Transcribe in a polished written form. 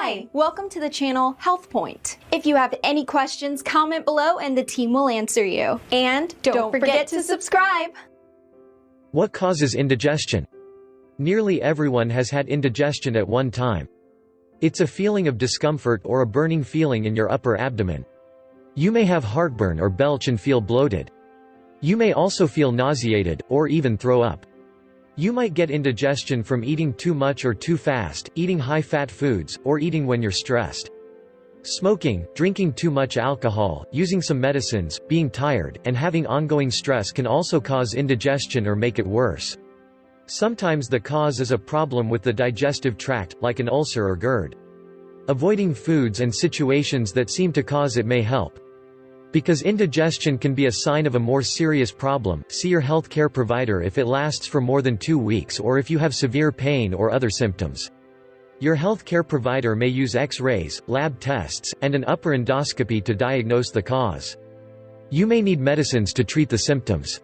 Hi, welcome to the channel Health Point. If you have any questions, comment below and the team will answer you. And don't forget to subscribe. What causes indigestion? Nearly everyone has had indigestion at one time. It's a feeling of discomfort or a burning feeling in your upper abdomen. You may have heartburn or belch and feel bloated. You may also feel nauseated, or even throw up. You might get indigestion from eating too much or too fast, eating high-fat foods, or eating when you're stressed. Smoking, drinking too much alcohol, using some medicines, being tired, and having ongoing stress can also cause indigestion or make it worse. Sometimes the cause is a problem with the digestive tract, like an ulcer or GERD. Avoiding foods and situations that seem to cause it may help. Because indigestion can be a sign of a more serious problem, see your healthcare provider if it lasts for more than 2 weeks or if you have severe pain or other symptoms. Your healthcare provider may use X-rays, lab tests, and an upper endoscopy to diagnose the cause. You may need medicines to treat the symptoms.